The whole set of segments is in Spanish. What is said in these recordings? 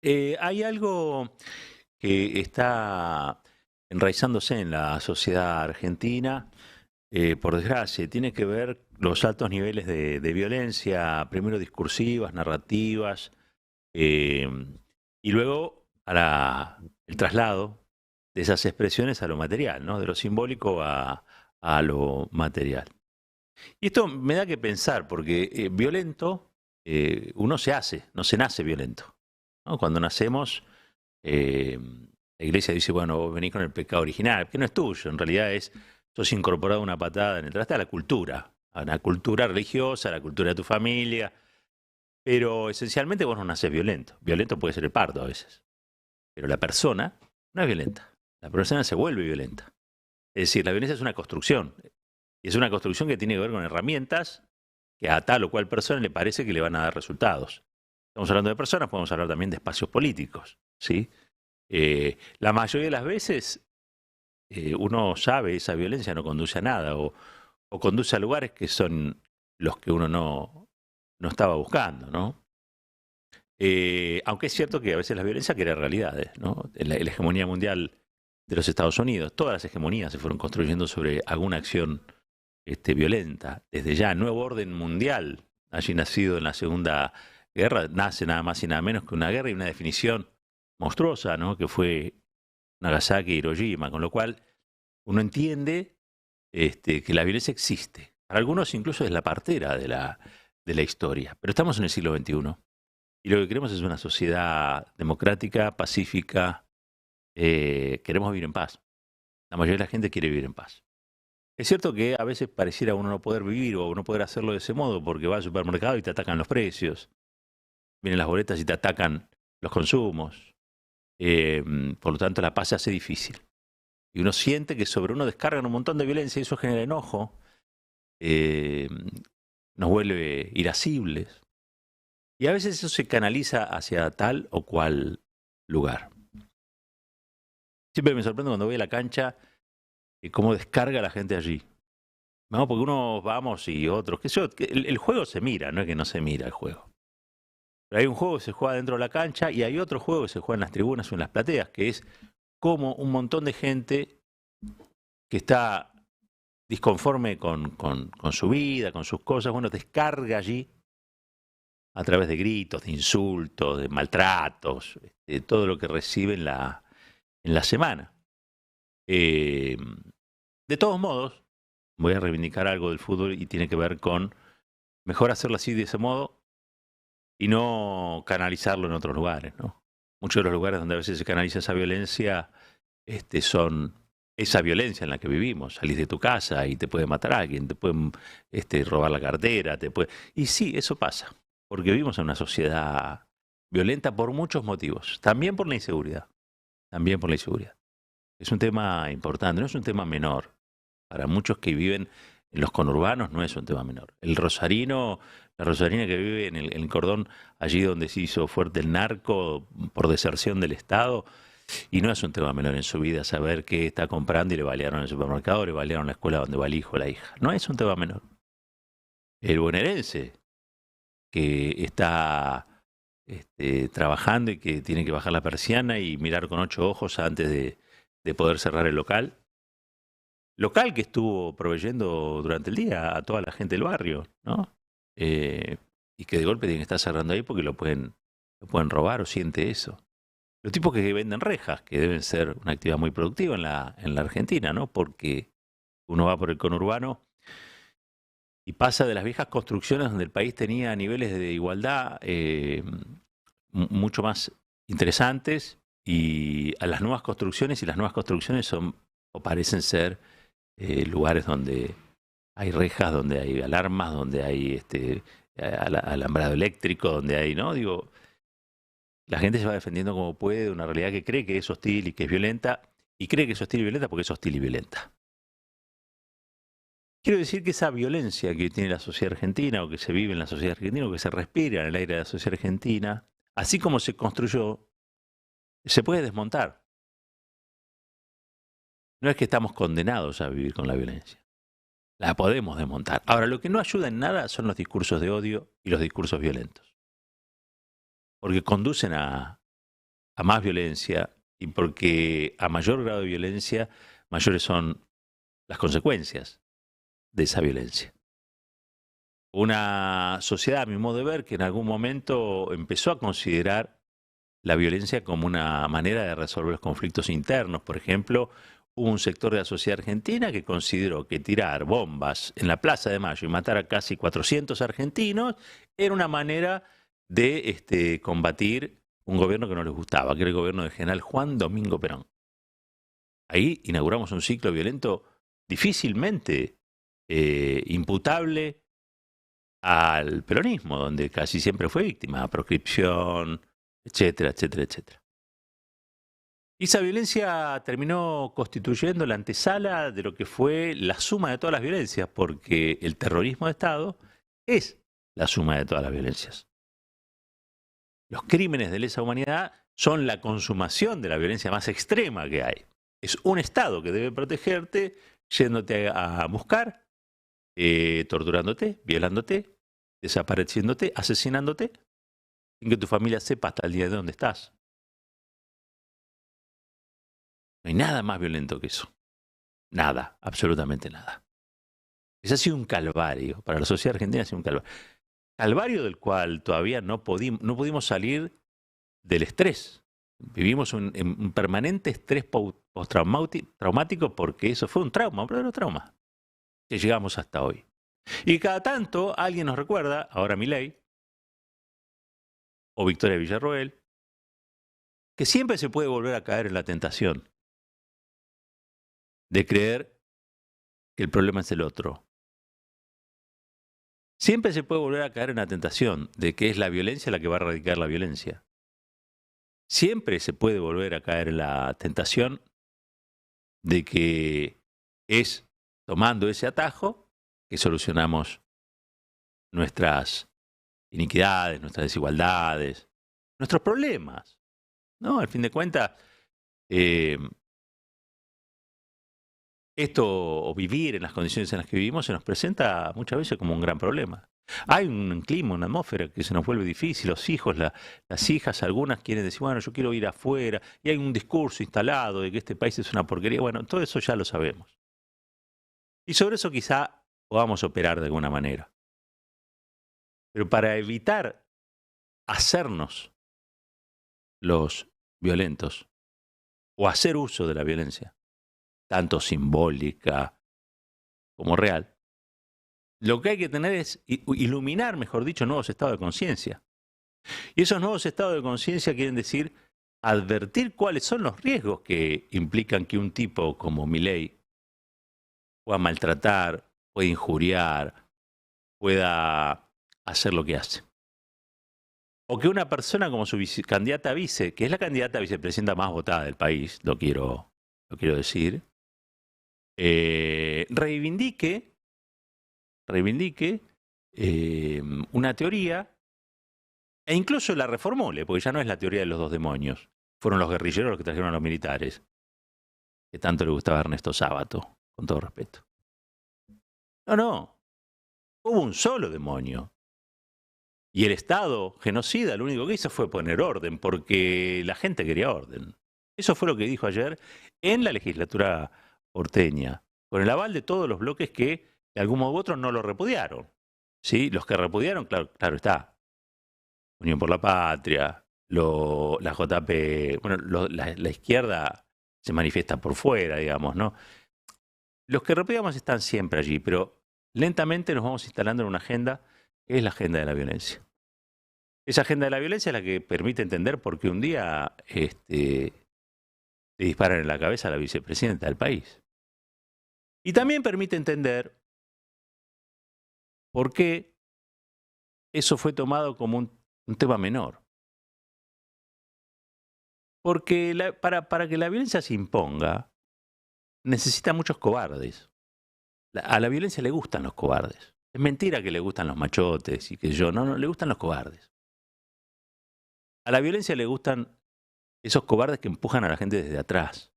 Hay algo que está enraizándose en la sociedad argentina, por desgracia, y tiene que ver los altos niveles de violencia, primero discursivas, narrativas, eh, y luego el traslado de esas expresiones a lo material, ¿no? De lo simbólico a lo material. Y esto me da que pensar, porque violento uno se hace, no se nace violento, ¿no? Cuando nacemos, eh, la iglesia dice, bueno, vos venís con el pecado original, que no es tuyo, en realidad sos incorporado una patada en el traste a la cultura religiosa, a la cultura de tu familia, pero esencialmente vos no nacés violento. Violento puede ser el parto a veces, pero la persona no es violenta, la persona se vuelve violenta. Es decir, la violencia es una construcción, y es una construcción que tiene que ver con herramientas que a tal o cual persona le parece que le van a dar resultados. Estamos hablando de personas, podemos hablar también de espacios políticos, ¿sí? La mayoría de las veces uno sabe esa violencia no conduce a nada o conduce a lugares que son los que uno no estaba buscando, ¿no? Aunque es cierto que a veces la violencia crea realidades, ¿no? La hegemonía mundial de los Estados Unidos, todas las hegemonías se fueron construyendo sobre alguna acción violenta. Desde ya, el nuevo orden mundial, allí nacido en la Segunda Guerra, nace nada más y nada menos que una guerra y una definición monstruosa, ¿no? Que fue Nagasaki y Hiroshima, con lo cual uno entiende que la violencia existe. Para algunos incluso es la partera de la historia. Pero estamos en el siglo XXI y lo que queremos es una sociedad democrática, pacífica. Queremos vivir en paz. La mayoría de la gente quiere vivir en paz. Es cierto que a veces pareciera uno no poder vivir o no poder hacerlo de ese modo porque va al supermercado y te atacan los precios, vienen las boletas y te atacan los consumos. Eh, por lo tanto, la paz se hace difícil. Y uno siente que sobre uno descargan un montón de violencia y eso genera enojo, eh, nos vuelve irascibles. Y a veces eso se canaliza hacia tal o cual lugar. Siempre me sorprende cuando voy a la cancha cómo descarga la gente allí. No, porque unos vamos y otros. Que el juego se mira, no es que no se mira el juego. Pero hay un juego que se juega dentro de la cancha y hay otro juego que se juega en las tribunas o en las plateas, que es como un montón de gente que está disconforme con su vida, con sus cosas, bueno, descarga allí a través de gritos, de insultos, de maltratos, de todo lo que recibe en la semana. Eh, de todos modos, voy a reivindicar algo del fútbol y tiene que ver con mejor hacerlo así de ese modo y no canalizarlo en otros lugares, ¿no? Muchos de los lugares donde a veces se canaliza esa violencia son esa violencia en la que vivimos. Salís de tu casa y te puede matar a alguien, te pueden robar la cartera, te puede... Y sí, eso pasa, porque vivimos en una sociedad violenta por muchos motivos, también por la inseguridad, también por la inseguridad. Es un tema importante, no es un tema menor. Para muchos que viven en los conurbanos no es un tema menor. El rosarino, la rosarina que vive en el cordón, allí donde se hizo fuerte el narco por deserción del Estado, y no es un tema menor en su vida saber qué está comprando y le balearon el supermercado, le balearon la escuela donde va el hijo o la hija. No es un tema menor. El bonaerense que está trabajando y que tiene que bajar la persiana y mirar con 8 ojos antes de poder cerrar el local que estuvo proveyendo durante el día a toda la gente del barrio, ¿no? Y que de golpe tiene que estar cerrando ahí porque lo pueden robar o siente eso. Los tipos que venden rejas, que deben ser una actividad muy productiva en la Argentina, ¿no? Porque uno va por el conurbano y pasa de las viejas construcciones donde el país tenía niveles de igualdad mucho más interesantes y a las nuevas construcciones, y las nuevas construcciones son o parecen ser lugares donde hay rejas, donde hay alarmas, donde hay alambrado eléctrico, donde hay, ¿no? Digo, la gente se va defendiendo como puede de una realidad que cree que es hostil y que es violenta, y cree que es hostil y violenta porque es hostil y violenta. Quiero decir que esa violencia que tiene la sociedad argentina, o que se vive en la sociedad argentina, o que se respira en el aire de la sociedad argentina, así como se construyó, se puede desmontar. No es que estamos condenados a vivir con la violencia. La podemos desmontar. Ahora, lo que no ayuda en nada son los discursos de odio y los discursos violentos. Porque conducen a más violencia y porque a mayor grado de violencia, mayores son las consecuencias de esa violencia. Una sociedad, a mi modo de ver, que en algún momento empezó a considerar la violencia como una manera de resolver los conflictos internos. Por ejemplo, hubo un sector de la sociedad argentina que consideró que tirar bombas en la Plaza de Mayo y matar a casi 400 argentinos era una manera de combatir un gobierno que no les gustaba, que era el gobierno del general Juan Domingo Perón. Ahí inauguramos un ciclo violento difícilmente imputable al peronismo, donde casi siempre fue víctima, proscripción, etcétera, etcétera, etcétera. Y esa violencia terminó constituyendo la antesala de lo que fue la suma de todas las violencias, porque el terrorismo de Estado es la suma de todas las violencias. Los crímenes de lesa humanidad son la consumación de la violencia más extrema que hay. Es un Estado que debe protegerte yéndote a buscar, torturándote, violándote, desapareciéndote, asesinándote, sin que tu familia sepa hasta el día de dónde estás. No hay nada más violento que eso. Nada, absolutamente nada. Ese ha sido un calvario. Para la sociedad argentina ha sido un calvario. Calvario del cual todavía no pudimos salir del estrés. Vivimos un permanente estrés postraumático porque eso fue un trauma, un verdadero trauma, que llegamos hasta hoy. Y cada tanto alguien nos recuerda, ahora Milei, o Victoria Villarroel, que siempre se puede volver a caer en la tentación de creer que el problema es el otro. Siempre se puede volver a caer en la tentación de que es la violencia la que va a erradicar la violencia. Siempre se puede volver a caer en la tentación de que es tomando ese atajo que solucionamos nuestras iniquidades, nuestras desigualdades, nuestros problemas, ¿no? Al fin de cuentas, esto o vivir en las condiciones en las que vivimos se nos presenta muchas veces como un gran problema. Hay un clima, una atmósfera que se nos vuelve difícil, los hijos, las hijas, algunas quieren decir, bueno, yo quiero ir afuera, y hay un discurso instalado de que este país es una porquería. Bueno, todo eso ya lo sabemos. Y sobre eso quizá podamos operar de alguna manera. Pero para evitar hacernos los violentos o hacer uso de la violencia, tanto simbólica como real, lo que hay que tener es iluminar, mejor dicho, nuevos estados de conciencia. Y esos nuevos estados de conciencia quieren decir advertir cuáles son los riesgos que implican que un tipo como Milei pueda maltratar, pueda injuriar, pueda hacer lo que hace. O que una persona como su candidata a vice, que es la candidata a vicepresidenta más votada del país, lo quiero decir, reivindique una teoría e incluso la reformule, porque ya no es la teoría de los dos demonios. Fueron los guerrilleros los que trajeron a los militares, que tanto le gustaba a Ernesto Sábato, con todo respeto. No. Hubo un solo demonio. Y el Estado genocida lo único que hizo fue poner orden, porque la gente quería orden. Eso fue lo que dijo ayer en la legislatura porteña, con el aval de todos los bloques que de algún modo u otro no lo repudiaron. ¿Sí? Los que repudiaron, claro está. Unión por la Patria, la JP, bueno, la izquierda se manifiesta por fuera, digamos, ¿no? Los que repudiamos están siempre allí, pero lentamente nos vamos instalando en una agenda que es la agenda de la violencia. Esa agenda de la violencia es la que permite entender por qué un día le disparan en la cabeza a la vicepresidenta del país. Y también permite entender por qué eso fue tomado como un tema menor. Porque para que la violencia se imponga, necesita muchos cobardes. A la violencia le gustan los cobardes. Es mentira que le gustan los machotes y que no, le gustan los cobardes. A la violencia le gustan esos cobardes que empujan a la gente desde atrás.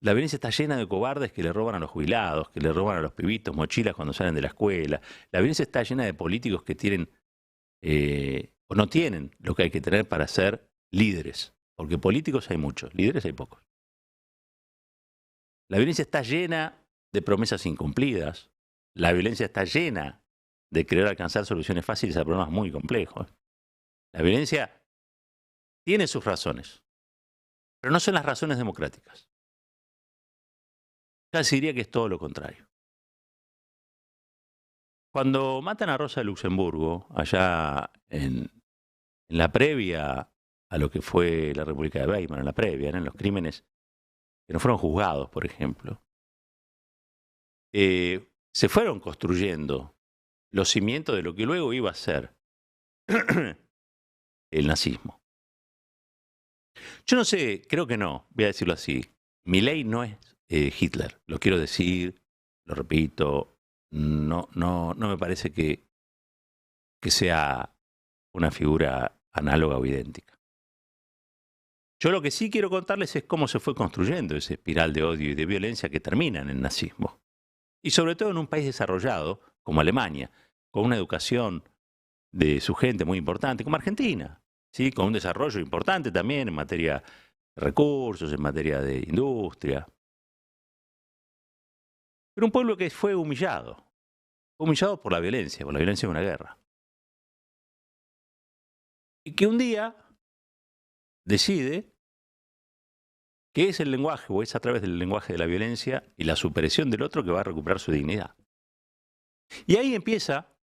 La violencia está llena de cobardes que le roban a los jubilados, que le roban a los pibitos mochilas cuando salen de la escuela. La violencia está llena de políticos que tienen o no tienen lo que hay que tener para ser líderes, porque políticos hay muchos, líderes hay pocos. La violencia está llena de promesas incumplidas. La violencia está llena de querer alcanzar soluciones fáciles a problemas muy complejos. La violencia tiene sus razones, pero no son las razones democráticas. Casi diría que es todo lo contrario. Cuando matan a Rosa Luxemburgo, allá en la previa a lo que fue la República de Weimar, en la previa, en los crímenes que no fueron juzgados, por ejemplo, se fueron construyendo los cimientos de lo que luego iba a ser el nazismo. Yo no sé, creo que no, voy a decirlo así. Milei no es Hitler, lo quiero decir, lo repito, no me parece que sea una figura análoga o idéntica. Yo lo que sí quiero contarles es cómo se fue construyendo esa espiral de odio y de violencia que termina en el nazismo. Y sobre todo en un país desarrollado como Alemania, con una educación de su gente muy importante, como Argentina, ¿sí? Con un desarrollo importante también en materia de recursos, en materia de industria. Pero un pueblo que fue humillado por la violencia de una guerra. Y que un día decide que es el lenguaje, o es a través del lenguaje de la violencia y la superación del otro que va a recuperar su dignidad. Y ahí empieza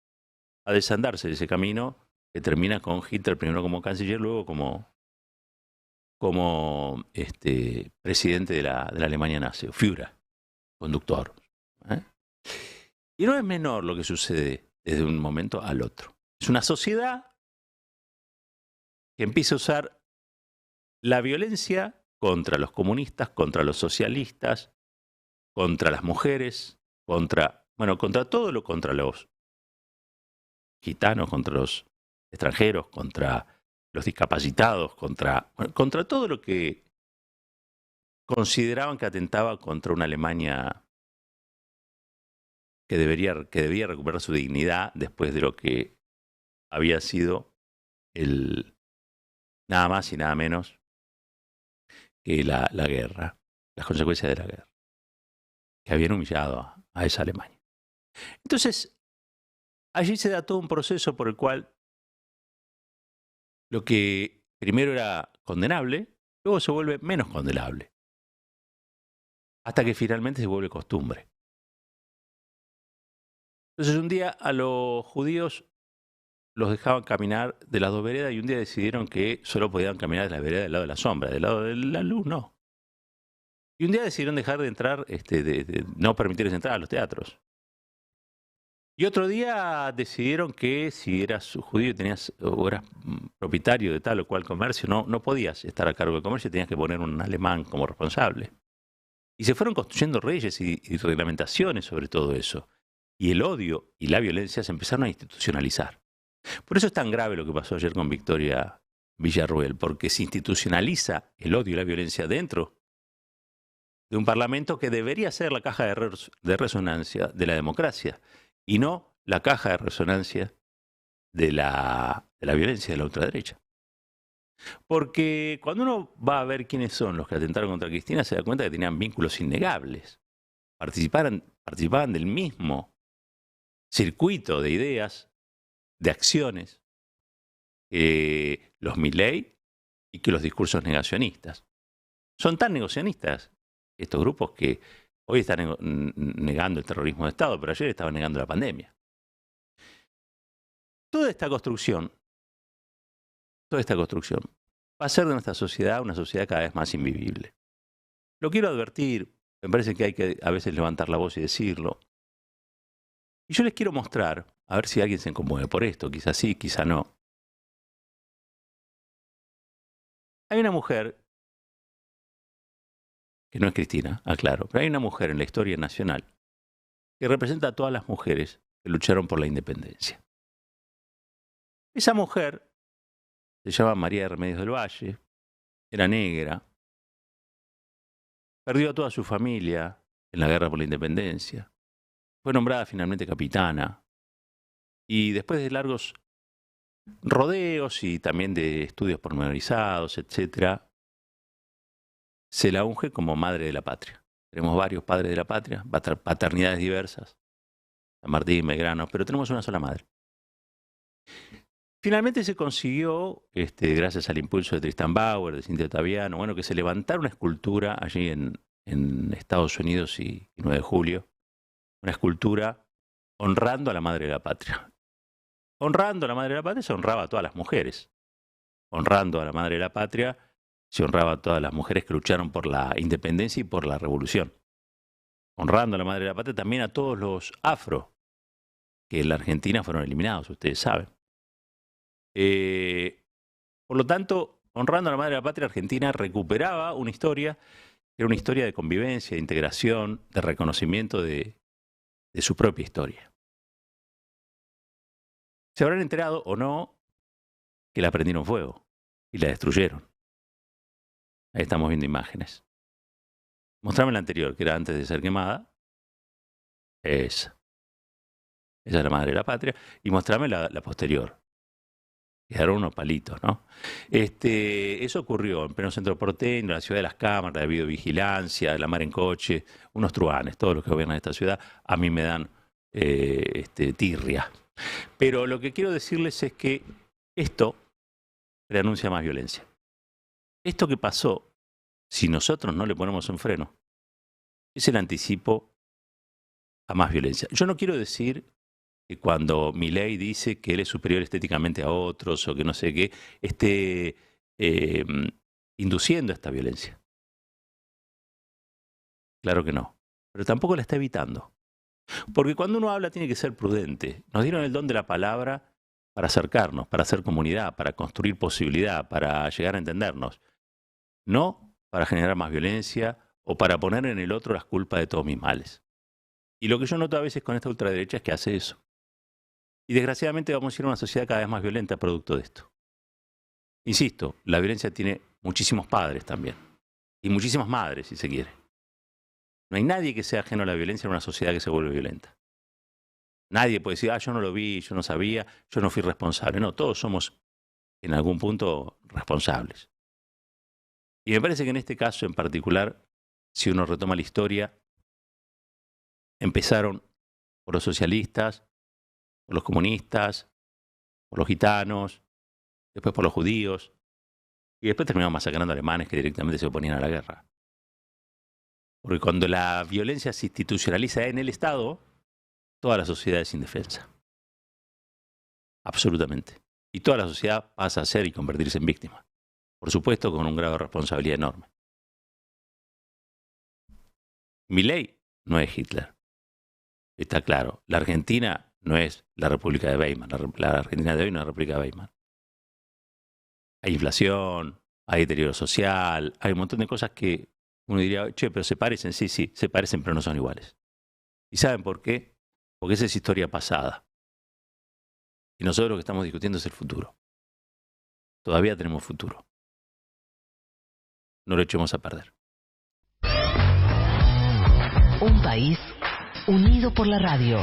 a desandarse ese camino que termina con Hitler primero como canciller, luego como presidente de la Alemania nazi, Führer, conductor. Y no es menor lo que sucede desde un momento al otro. Es una sociedad que empieza a usar la violencia contra los comunistas, contra los socialistas, contra las mujeres, contra los gitanos, contra los extranjeros, contra los discapacitados, contra todo lo que consideraban que atentaba contra una Alemania que debía recuperar su dignidad después de lo que había sido nada más y nada menos que la guerra, las consecuencias de la guerra, que habían humillado a esa Alemania. Entonces, allí se da todo un proceso por el cual lo que primero era condenable, luego se vuelve menos condenable, hasta que finalmente se vuelve costumbre. Entonces un día a los judíos los dejaban caminar de las dos veredas y un día decidieron que solo podían caminar de la vereda del lado de la sombra, del lado de la luz no. Y un día decidieron dejar de entrar, de no permitirles entrar a los teatros. Y otro día decidieron que si eras judío o eras propietario de tal o cual comercio, no podías estar a cargo del comercio, tenías que poner un alemán como responsable. Y se fueron construyendo leyes y reglamentaciones sobre todo eso. Y el odio y la violencia se empezaron a institucionalizar. Por eso es tan grave lo que pasó ayer con Victoria Villarruel, porque se institucionaliza el odio y la violencia dentro de un parlamento que debería ser la caja de resonancia de la democracia y no la caja de resonancia de la violencia de la ultraderecha. Porque cuando uno va a ver quiénes son los que atentaron contra Cristina, se da cuenta que tenían vínculos innegables. Participaban del mismo circuito de ideas, de acciones, los Milei y que los discursos negacionistas. Son tan negacionistas estos grupos que hoy están negando el terrorismo de Estado, pero ayer estaban negando la pandemia. Toda esta construcción va a hacer de nuestra sociedad una sociedad cada vez más invivible. Lo quiero advertir, me parece que hay que a veces levantar la voz y decirlo. Y yo les quiero mostrar, a ver si alguien se conmueve por esto, quizás sí, quizá no. Hay una mujer, que no es Cristina, aclaro, pero hay una mujer en la historia nacional que representa a todas las mujeres que lucharon por la independencia. Esa mujer se llama María de Remedios del Valle, era negra, perdió a toda su familia en la guerra por la independencia, fue nombrada finalmente capitana y después de largos rodeos y también de estudios pormenorizados, etcétera, se la unge como madre de la patria. Tenemos varios padres de la patria, paternidades diversas, San Martín, Belgrano, pero tenemos una sola madre. Finalmente se consiguió, gracias al impulso de Tristan Bauer, de Cintia Ottaviano, bueno, que se levantara una escultura allí en Estados Unidos y 9 de julio, una escultura honrando a la madre de la patria. Honrando a la madre de la patria se honraba a todas las mujeres. Honrando a la madre de la patria se honraba a todas las mujeres que lucharon por la independencia y por la revolución. Honrando a la madre de la patria también a todos los afro, que en la Argentina fueron eliminados, ustedes saben. Por lo tanto, honrando a la madre de la patria, Argentina recuperaba una historia, que era una historia de convivencia, de integración, de reconocimiento de su propia historia. Se habrán enterado o no que la prendieron fuego y la destruyeron. Ahí estamos viendo imágenes. Mostrame la anterior, que era antes de ser quemada. Esa es la madre de la patria. Y mostrame la posterior. Quedaron unos palitos, ¿no? Eso ocurrió en pleno centro porteño, en la ciudad de las cámaras, de videovigilancia, de la mar en coche, unos truanes, todos los que gobiernan esta ciudad, a mí me dan tirria. Pero lo que quiero decirles es que esto preanuncia más violencia. Esto que pasó, si nosotros no le ponemos un freno, es el anticipo a más violencia. Yo no quiero decir que cuando Milei dice que él es superior estéticamente a otros o que no sé qué, esté induciendo esta violencia. Claro que no. Pero tampoco la está evitando. Porque cuando uno habla tiene que ser prudente. Nos dieron el don de la palabra para acercarnos, para hacer comunidad, para construir posibilidad, para llegar a entendernos. No para generar más violencia o para poner en el otro las culpas de todos mis males. Y lo que yo noto a veces con esta ultraderecha es que hace eso. Y desgraciadamente vamos a ir a una sociedad cada vez más violenta producto de esto. Insisto, la violencia tiene muchísimos padres también. Y muchísimas madres, si se quiere. No hay nadie que sea ajeno a la violencia en una sociedad que se vuelve violenta. Nadie puede decir, yo no lo vi, yo no sabía, yo no fui responsable. No, todos somos en algún punto responsables. Y me parece que en este caso en particular, si uno retoma la historia, empezaron por los socialistas, por los comunistas, por los gitanos, después por los judíos, y después terminaron masacrando alemanes que directamente se oponían a la guerra. Porque cuando la violencia se institucionaliza en el Estado, toda la sociedad es indefensa. Absolutamente. Y toda la sociedad pasa a ser y convertirse en víctima. Por supuesto, con un grado de responsabilidad enorme. Milei no es Hitler. Está claro. La Argentina no es la República de Weimar. La Argentina de hoy no es la República de Weimar. Hay inflación, hay deterioro social, hay un montón de cosas que uno diría, pero se parecen. Sí, se parecen, pero no son iguales. ¿Y saben por qué? Porque esa es historia pasada. Y nosotros lo que estamos discutiendo es el futuro. Todavía tenemos futuro. No lo echemos a perder. Un país unido por la radio.